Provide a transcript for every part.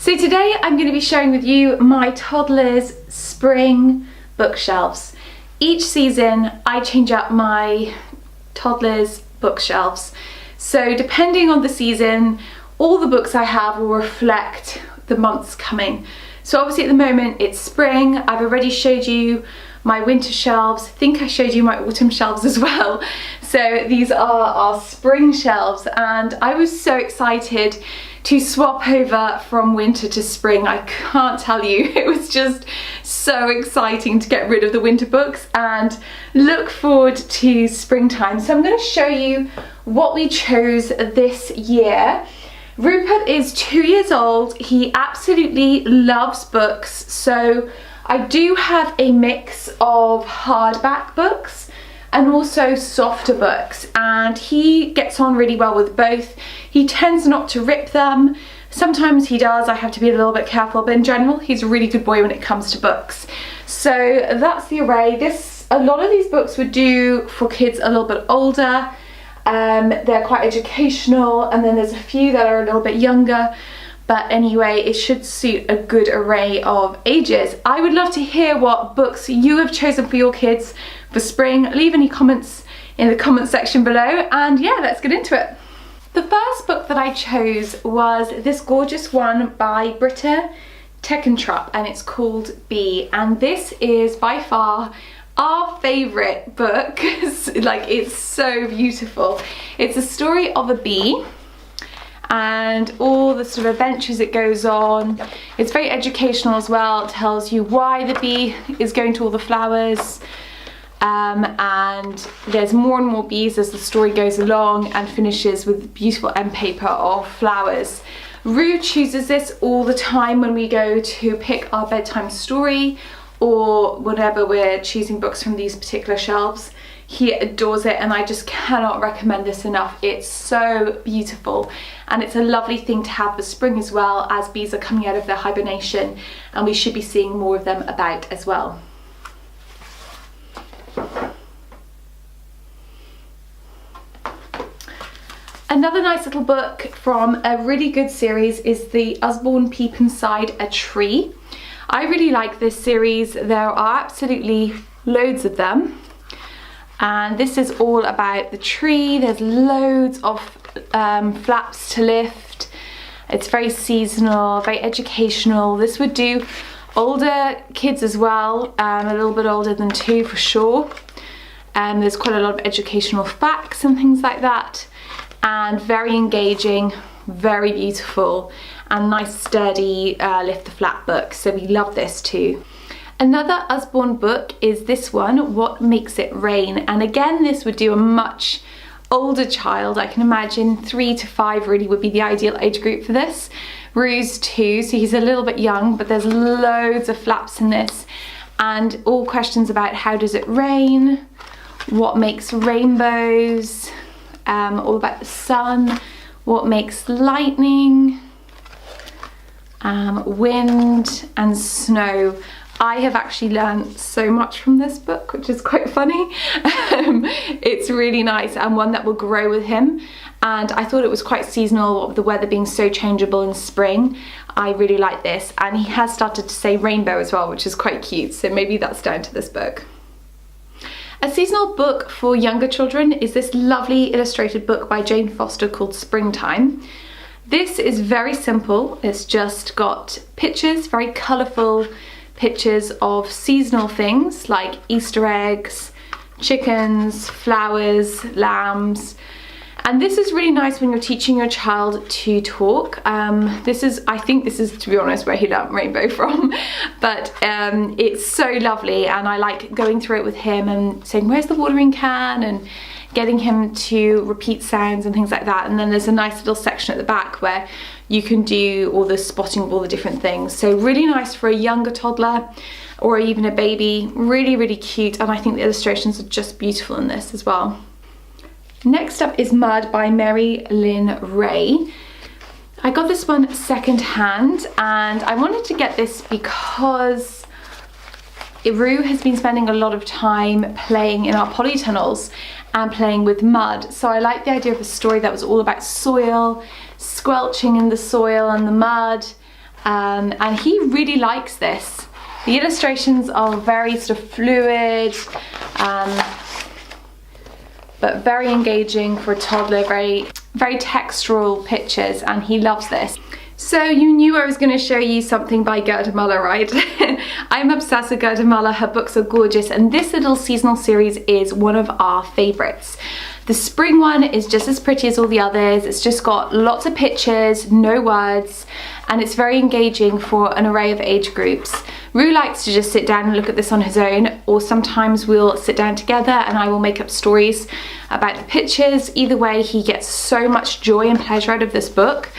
So today I'm going to be sharing with you my Toddlers spring bookshelves. Each season I change up my Toddlers bookshelves. So depending on the season, all the books I have will reflect the months coming. So obviously at the moment it's spring. I've already showed you my winter shelves. I think I showed you my autumn shelves as well. So these are our spring shelves, and I was so excited to swap over from winter to spring. I can't tell you, it was just so exciting to get rid of the winter books and look forward to springtime. So I'm going to show you what we chose this year. Rupert is 2 years old. He absolutely loves books. So I do have a mix of hardback books and also softer books, and he gets on really well with both. He tends not to rip them. Sometimes he does, I have to be a little bit careful, but in general he's a really good boy when it comes to books. So that's the array. A lot of these books would do for kids a little bit older. They're quite educational, and then there's a few that are a little bit younger. But anyway, it should suit a good array of ages. I would love to hear what books you have chosen for your kids for spring. Leave any comments in the comment section below, and yeah, let's get into it. The first book that I chose was this gorgeous one by Britta Teckentrup, and it's called Bee, and this is by far our favourite book. Like, it's so beautiful. It's a story of a bee and all the sort of adventures it goes on. It's very educational as well. It tells you why the bee is going to all the flowers, and there's more and more bees as the story goes along, and finishes with beautiful end paper of flowers. Rue chooses this all the time when we go to pick our bedtime story, or whenever we're choosing books from these particular shelves. He adores it, and I just cannot recommend this enough. It's so beautiful, and it's a lovely thing to have for spring as well, as bees are coming out of their hibernation, and we should be seeing more of them about as well. Another nice little book from a really good series is the Usborne Peep Inside a Tree. I really like this series. There are absolutely loads of them, and this is all about the tree. There's loads of flaps to lift. It's very seasonal, very educational. This would do older kids as well, a little bit older than 2 for sure. There's quite a lot of educational facts and things like that, and very engaging, very beautiful, and nice sturdy lift the flap book. So we love this too. Another Usborne book is this one, What Makes It Rain, and again this would do a much older child. I can imagine 3 to 5 really would be the ideal age group for this. Rue's 2, so he's a little bit young, but there's loads of flaps in this, and all questions about how does it rain, what makes rainbows, all about the sun, what makes lightning, wind and snow. I have actually learned so much from this book, which is quite funny. It's really nice, and one that will grow with him. And I thought it was quite seasonal, the weather being so changeable in spring. I really like this, and he has started to say rainbow as well, which is quite cute. So maybe that's down to this book. A seasonal book for younger children is this lovely illustrated book by Jane Foster called Springtime. This is very simple. It's just got pictures, very colourful pictures of seasonal things like Easter eggs, chickens, flowers, lambs. And this is really nice when you're teaching your child to talk. I think this is, to be honest, where he learnt rainbow from. But it's so lovely, and I like going through it with him and saying, where's the watering can? And getting him to repeat sounds and things like that. And then there's a nice little section at the back where you can do all the spotting of all the different things. So really nice for a younger toddler or even a baby. Really, really cute, and I think the illustrations are just beautiful in this as well. Next up is Mud by Mary Lynn Ray. I got this one second hand, and I wanted to get this because Rue has been spending a lot of time playing in our polytunnels and playing with mud. So I like the idea of a story that was all about soil, squelching in the soil and the mud, and he really likes this. The illustrations are very sort of fluid, but very engaging for a toddler, very textural pictures, and he loves this. So you knew I was going to show you something by Gerda Muller, right? I'm obsessed with Gerda Muller. Her books are gorgeous, and this little seasonal series is one of our favorites. The spring one is just as pretty as all the others. It's just got lots of pictures, no words, and it's very engaging for an array of age groups. Rue likes to just sit down and look at this on his own, or sometimes we'll sit down together and I will make up stories about the pictures. Either way, he gets so much joy and pleasure out of this book.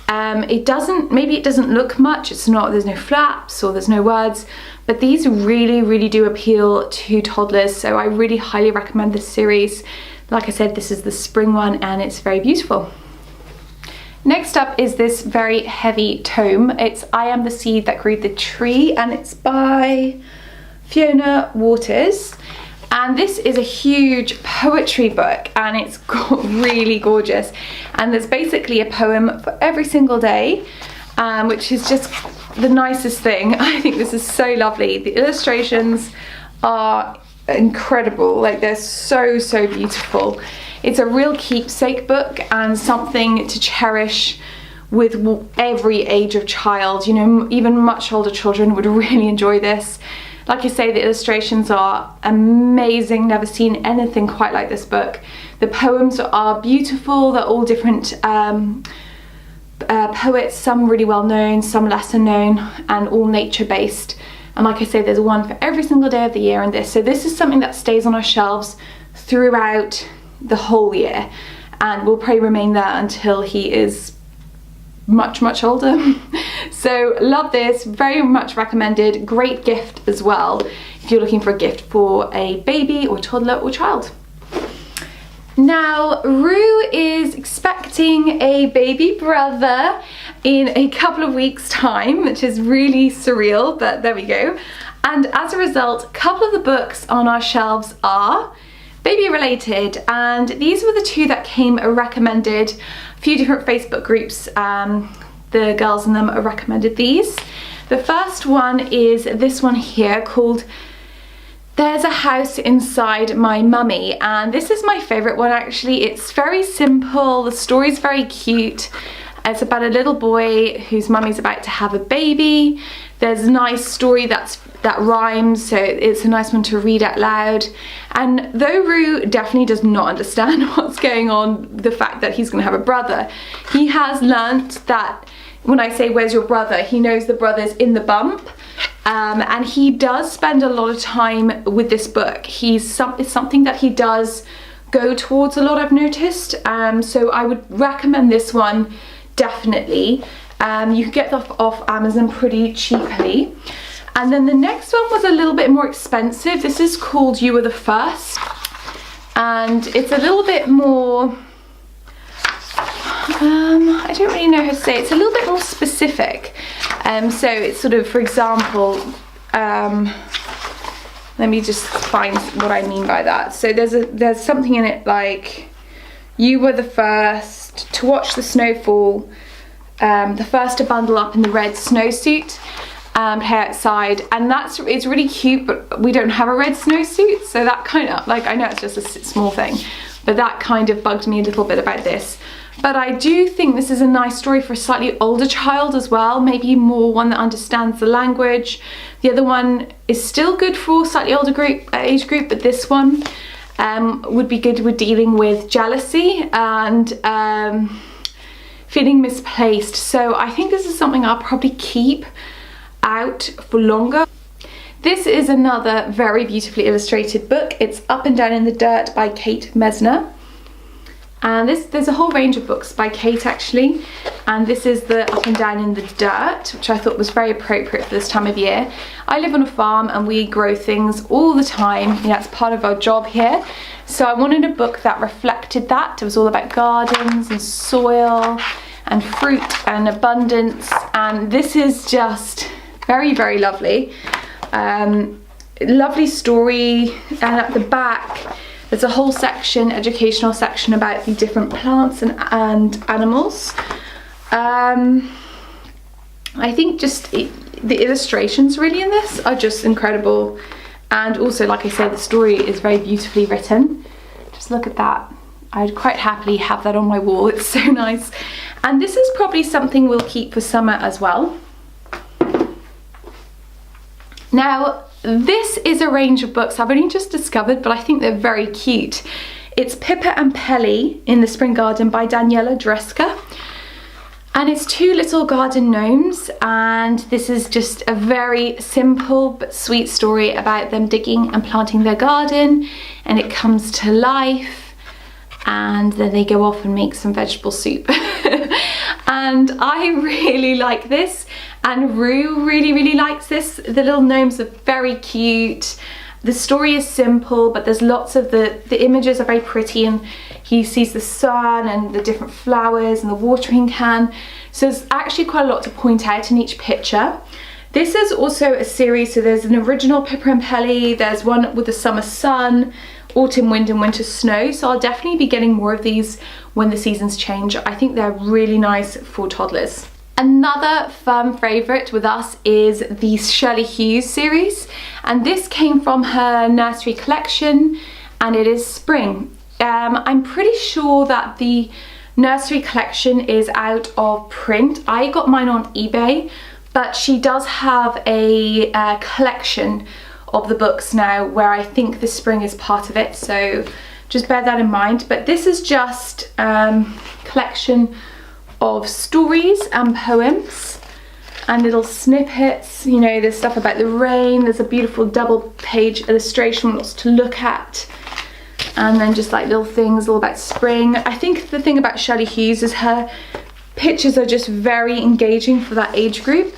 Maybe it doesn't look much, there's no flaps or there's no words, but these really do appeal to toddlers, so I really highly recommend this series. Like I said, this is the spring one and it's very beautiful. Next up is this very heavy tome. It's I Am the Seed That Grew the Tree, and it's by Fiona Waters. And this is a huge poetry book, and it's really gorgeous. And there's basically a poem for every single day, which is just the nicest thing. I think this is so lovely. The illustrations are incredible, like they're so beautiful. It's a real keepsake book and something to cherish with every age of child. You know, even much older children would really enjoy this. Like I say, the illustrations are amazing. Never seen anything quite like this book. The poems are beautiful. They're all different poets, some really well known, some lesser known, and all nature based. And like I say, there's one for every single day of the year in this. So this is something that stays on our shelves throughout the whole year, and will probably remain there until he is much older. So love this, very much recommended. Great gift as well if you're looking for a gift for a baby or toddler or child. Now Rue is expecting a baby brother in a couple of weeks time, which is really surreal, but there we go. And as a result, a couple of the books on our shelves are baby related, and these were the two that came recommended. A few different Facebook groups, the girls in them recommended these. The first one is this one here called There's a House Inside My Mummy, and this is my favorite one actually. It's very simple, the story's very cute. It's about a little boy whose mummy's about to have a baby. There's a nice story that rhymes, so it's a nice one to read out loud. And though Rue definitely does not understand what's going on, the fact that he's going to have a brother, he has learnt that when I say where's your brother, he knows the brother's in the bump. And he does spend a lot of time with this book. It's something that he does go towards a lot, I've noticed. So I would recommend this one definitely. You can get that off Amazon pretty cheaply. And then the next one was a little bit more expensive. This is called You Were the First, and it's a little bit more I don't really know how to say it. It's a little bit more specific. So it's sort of, for example, let me just find what I mean by that. So there's something in it like, you were the first to watch the snowfall, the first to bundle up in the red snowsuit, play outside, and it's really cute, but we don't have a red snowsuit, so that kind of, like, I know it's just a small thing, but that kind of bugged me a little bit about this. But I do think this is a nice story for a slightly older child as well, maybe more one that understands the language. The other one is still good for a slightly older age group, but this one would be good with dealing with jealousy and feeling misplaced. So I think this is something I'll probably keep out for longer. This is another very beautifully illustrated book. It's Up and Down in the Dirt by Kate Messner. And there's a whole range of books by Kate actually, and this is the Up and Down in the Dirt, which I thought was very appropriate for this time of year. I live on a farm and we grow things all the time, you know, it's part of our job here. So I wanted a book that reflected that. It was all about gardens and soil and fruit and abundance, and this is just very, very lovely. Lovely story, and at the back there's a whole section, educational section, about the different plants and animals. I think just the illustrations really in this are just incredible. And also, like I said, the story is very beautifully written. Just look at that. I'd quite happily have that on my wall. It's so nice. And this is probably something we'll keep for summer as well. Now, this is a range of books I've only just discovered, but I think they're very cute. It's Pippa and Pelly in the Spring Garden by Daniela Dreska. And it's two little garden gnomes, and this is just a very simple but sweet story about them digging and planting their garden, and it comes to life, and then they go off and make some vegetable soup. And I really like this, and Rue really likes this. The little gnomes are very cute. The story is simple, but there's lots of the images are very pretty, and he sees the sun and the different flowers and the watering can. So there's actually quite a lot to point out in each picture. This is also a series, so there's an original Pippa and Pelly, there's one with the summer sun, autumn wind and winter snow. So I'll definitely be getting more of these when the seasons change. I think they're really nice for toddlers. Another firm favourite with us is the Shirley Hue series, and this came from her nursery collection, and it is spring. I'm pretty sure that the nursery collection is out of print. I got mine on eBay, but she does have a collection of the books now where I think the spring is part of it, so just bear that in mind. But this is just collection of stories and poems and little snippets. You know, there's stuff about the rain, there's a beautiful double page illustration, lots to look at, and then just like little things all about spring. I think the thing about Shirley Hughes is her pictures are just very engaging for that age group.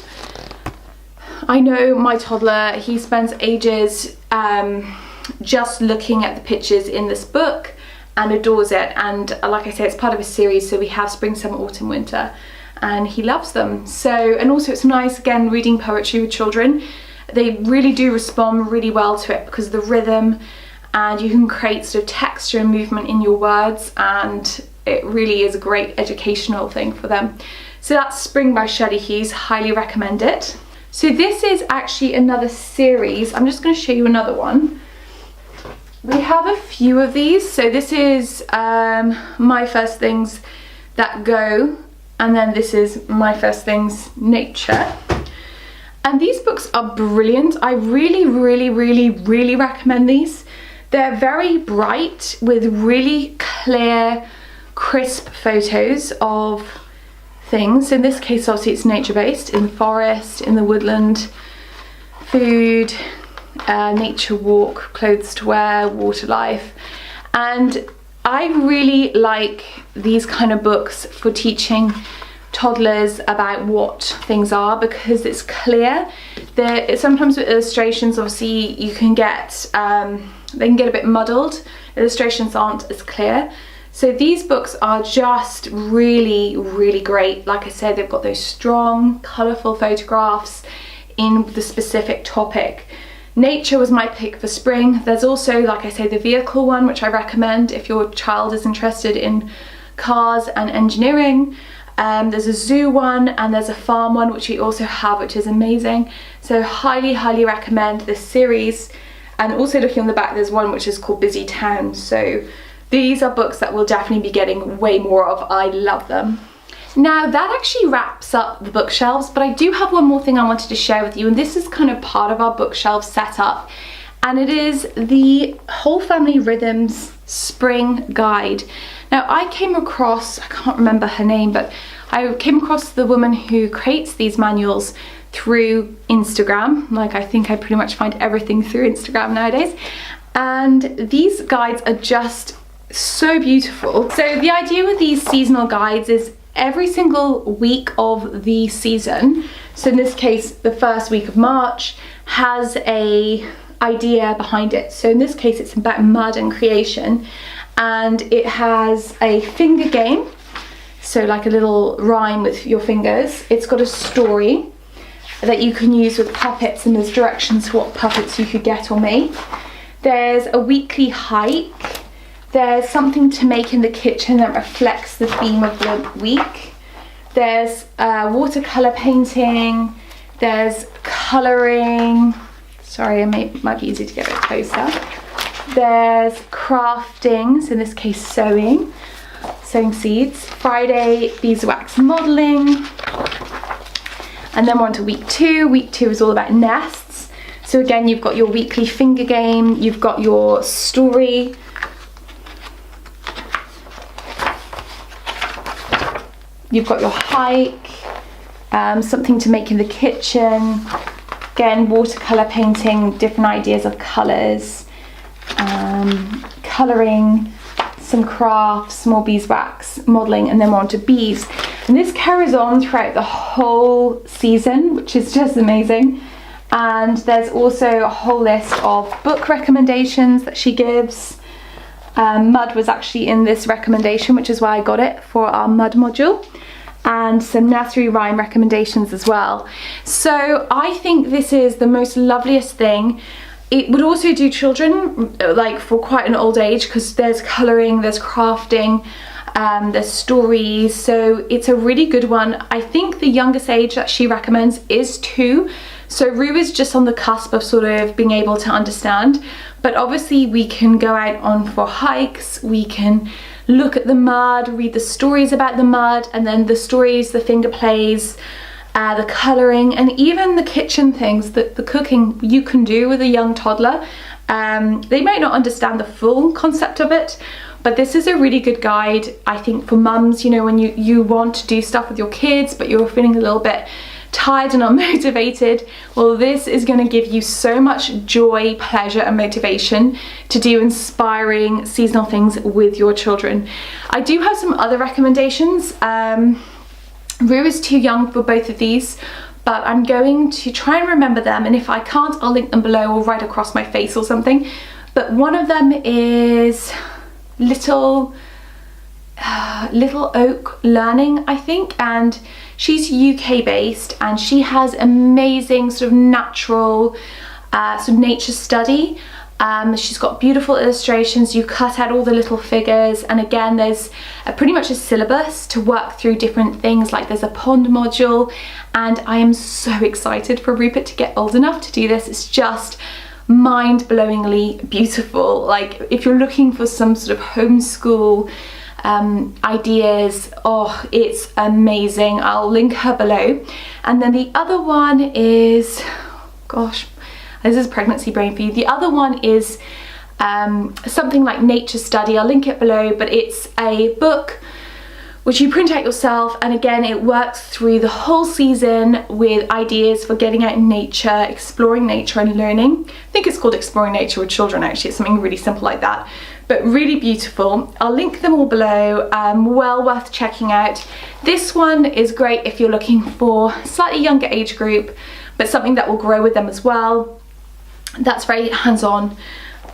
I know my toddler, he spends ages just looking at the pictures in this book and adores it, and like I said, it's part of a series, so we have spring, summer, autumn, winter, and he loves them. So, and also it's nice, again, reading poetry with children. They really do respond really well to it because of the rhythm, and you can create sort of texture and movement in your words, and it really is a great educational thing for them. So that's Spring by Shirley Hughes, highly recommend it. So this is actually another series. I'm just going to show you another one. We have a few of these. So this is My First Things That Go, and then this is My First Things Nature. And these books are brilliant. I really recommend these. They're very bright with really clear, crisp photos of things. In this case, obviously it's nature-based, in the forest, in the woodland, food, nature walk, clothes to wear, water life. And I really like these kind of books for teaching toddlers about what things are, because it's clear. Sometimes with illustrations, obviously you can get they can get a bit muddled. Illustrations aren't as clear. So these books are just really great. Like I said, they've got those strong, colourful photographs in the specific topic. Nature was my pick for spring. There's also, like I say, the vehicle one, which I recommend if your child is interested in cars and engineering. There's a zoo one, and there's a farm one, which we also have, which is amazing. So highly recommend this series. And also looking on the back, there's one which is called Busy Town. So these are books that we'll definitely be getting way more of. I love them. Now that actually wraps up the bookshelves, but I do have one more thing I wanted to share with you, and this is kind of part of our bookshelf setup, and it is the Whole Family Rhythms Spring Guide. Now I came across, I can't remember her name, but I came across the woman who creates these manuals through Instagram. Like, I think I pretty much find everything through Instagram nowadays, and these guides are just so beautiful. So the idea with these seasonal guides is every single week of the season, so in this case the first week of March, has a idea behind it. So in this case it's about mud and creation, and it has a finger game, so like a little rhyme with your fingers. It's got a story that you can use with puppets, and there's directions for what puppets you could get or make. There's a weekly hike. There's something to make in the kitchen that reflects the theme of the week. There's watercolor painting, there's coloring, sorry, it might be easy to get a bit closer. There's crafting, so in this case sewing seeds. Friday, beeswax modeling. And then we're on to week 2. Week 2 is all about nests. So again, you've got your weekly finger game, you've got your story. You've got your hike, something to make in the kitchen. Again, watercolor painting, different ideas of colors. Colouring, some crafts, more beeswax modelling, and then we're on to bees. And this carries on throughout the whole season, which is just amazing. And there's also a whole list of book recommendations that she gives. Mud was actually in this recommendation, which is why I got it for our mud module. And some nursery rhyme recommendations as well. So I think this is the most loveliest thing. It would also do children, like for quite an old age, because there's colouring, there's crafting, there's stories, so it's a really good one. I think the youngest age that she recommends is 2, so Rue is just on the cusp of sort of being able to understand, but obviously we can go out on for hikes, we can look at the mud, read the stories about the mud, and then the stories, the finger plays, the colouring, and even the kitchen things, the cooking you can do with a young toddler. They might not understand the full concept of it, but this is a really good guide, I think, for mums, you know, when you want to do stuff with your kids, but you're feeling a little bit tired and unmotivated. Well, this is going to give you so much joy, pleasure and motivation to do inspiring seasonal things with your children. I do have some other recommendations. Rue is too young for both of these, but I'm going to try and remember them, and if I can't, I'll link them below or right across my face or something. But one of them is Little Oak Learning, I think, and she's UK based, and she has amazing sort of natural sort of nature study. She's got beautiful illustrations, you cut out all the little figures, and again there's pretty much a syllabus to work through different things, like there's a pond module, and I am so excited for Rupert to get old enough to do this. It's just mind-blowingly beautiful. Like if you're looking for some sort of homeschool ideas, oh, it's amazing. I'll link her below. And then the other one is, gosh, this is pregnancy brain for you. The other one is something like nature study. I'll link it below, but it's a book which you print out yourself, and again it works through the whole season with ideas for getting out in nature, exploring nature and learning. I think it's called Exploring Nature with Children, actually. It's something really simple like that, but really beautiful. I'll link them all below, well worth checking out. This one is great if you're looking for a slightly younger age group, but something that will grow with them as well. That's very hands-on.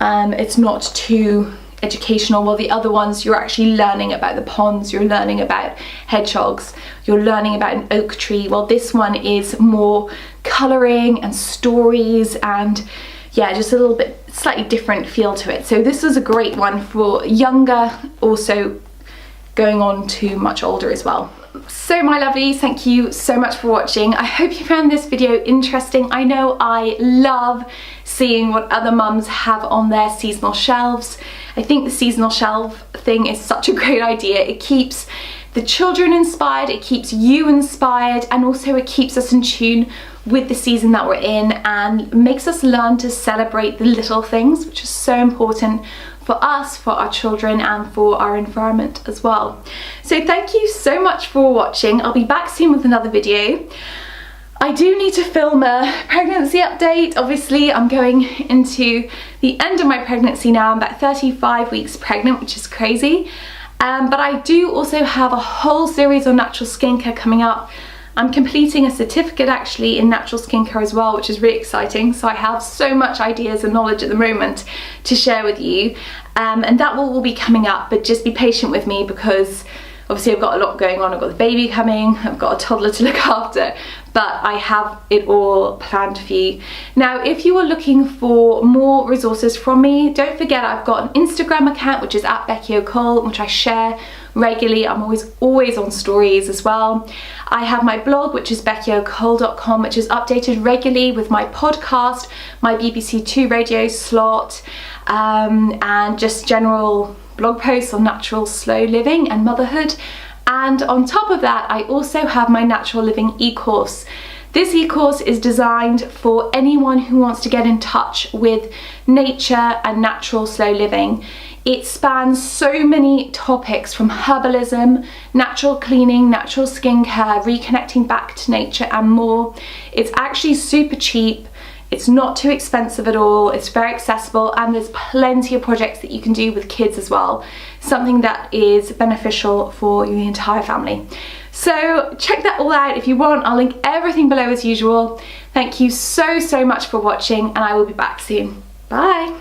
It's not too educational. While the other ones, you're actually learning about the ponds, you're learning about hedgehogs, you're learning about an oak tree. Well, this one is more colouring and stories, and yeah, just a little bit slightly different feel to it. So this is a great one for younger, also going on to much older as well. So my lovelies, thank you so much for watching. I hope you found this video interesting. I know I love seeing what other mums have on their seasonal shelves. I think the seasonal shelf thing is such a great idea. It keeps the children inspired, it keeps you inspired, and also it keeps us in tune with the season that we're in and makes us learn to celebrate the little things, which is so important for us, for our children, and for our environment as well. So thank you so much for watching. I'll be back soon with another video. I do need to film a pregnancy update. Obviously, I'm going into the end of my pregnancy now. I'm about 35 weeks pregnant, which is crazy. But I do also have a whole series on natural skincare coming up. I'm completing a certificate actually in natural skincare as well, which is really exciting. So I have so much ideas and knowledge at the moment to share with you. And that will be coming up, but just be patient with me because obviously I've got a lot going on. I've got the baby coming, I've got a toddler to look after, but I have it all planned for you. Now, if you are looking for more resources from me, don't forget I've got an Instagram account, which is at Becky O'Cole, which I share regularly. I'm always on stories as well. I have my blog, which is beckyo'cole.com, which is updated regularly with my podcast, my BBC Two radio slot, and just general blog posts on natural slow living and motherhood. And on top of that, I also have my natural living e-course. This e-course is designed for anyone who wants to get in touch with nature and natural slow living. It spans so many topics, from herbalism, natural cleaning, natural skincare, reconnecting back to nature, and more. It's actually super cheap. It's not too expensive at all. It's very accessible, and there's plenty of projects that you can do with kids as well. Something that is beneficial for the entire family. So check that all out if you want. I'll link everything below as usual. Thank you so much for watching, and I will be back soon. Bye.